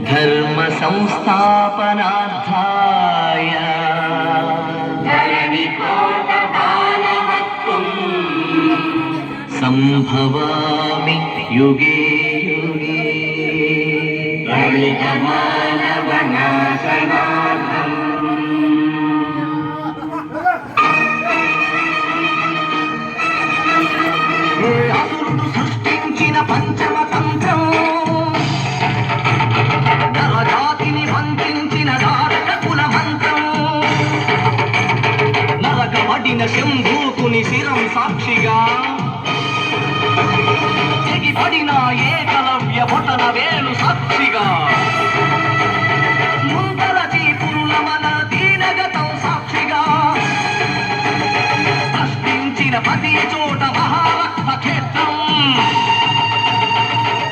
धर्म संस्थापनार्थाय संभवामि युगे युगे సృష్టించిన పంచమ తంత్రం నరజాతిని వంచించిన దారక కుల మంత్రం నరకబడిన శంభూకుని శిరం సాక్షిగా తెగిపడిన ఏకలవ్య బొటన వేలు సాక్షిగా ముందల తీపురుల మన దీనగతం సాక్షిగా ప్రశ్నించిన ప్రతి చోట మహారక్త క్షేత్రం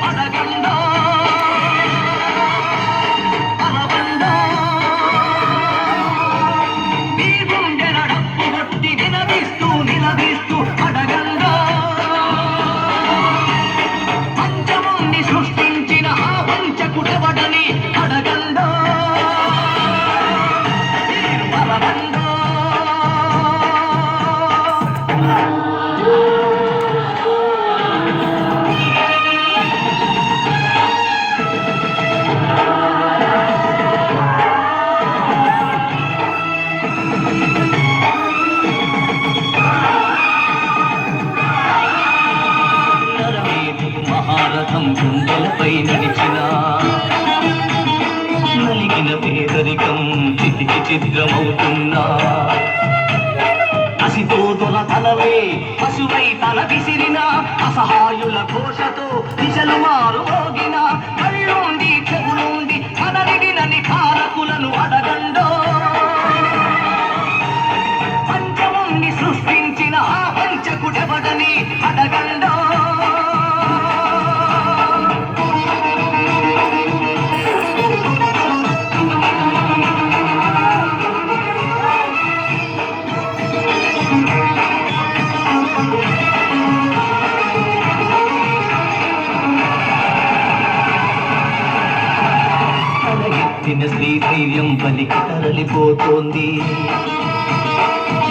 అడగండా అలబండా మీ గుండెల డప్పు కొట్టి నిలదీస్తూ అడగండా పంచముని సృష్టించిన ఆ వంచకుడెవడని అడగండా అలబండా మహారథం గుండెలపై నడిచిన నలిగిన పేదరికం చితికి చిద్రమవుతున్నా అసితోదుల తలవే పశువై తల విసిరిన అసహాయుల ఘోషతో దిశలు మారుమోగిన కళ్ళుండి చెవులుండి కనరిడినని కారకులను అడగండో పంచముని సృష్టించిన ఆ పంచకుడెవడని అడగండో శ్రీధైర్యం బలికి తరలిపోతోంది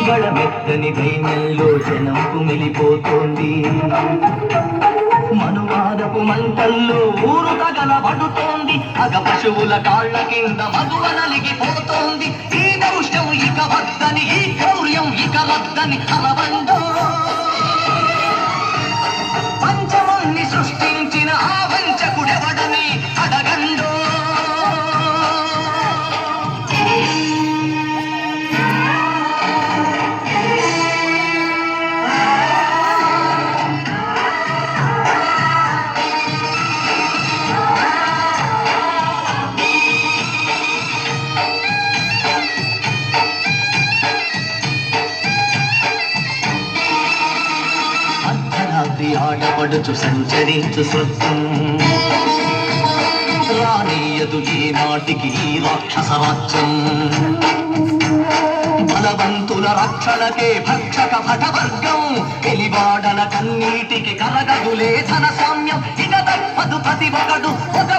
గళమెత్తని దైన్యంలో జనం కుమిలిపోతోంది మనువాదపు మంటల్లో ఊరు తగలబడుతోంది అగ పశువుల కాళ్ల కింద మధువ నలిగిపోతోంది ఈ దౌష్ట్యం ఇక వద్దని ఈ క్రౌర్యం ఇక వద్దని అలవండో పంచముని సృష్టించిన ఆ వంచకుడెవడని అడగండో ఆడపడుచు సంచరించు స్వర్గం రానీయదు ఏ నాటికి ఈ రాక్షస రాజ్యం బలవంతుల రక్షణకే భక్షక భటవర్గం వెలివాడల కన్నీటికి కరగదులే ధన సామ్యం ఇక తప్పదు ప్రతి ఒకడు ఒక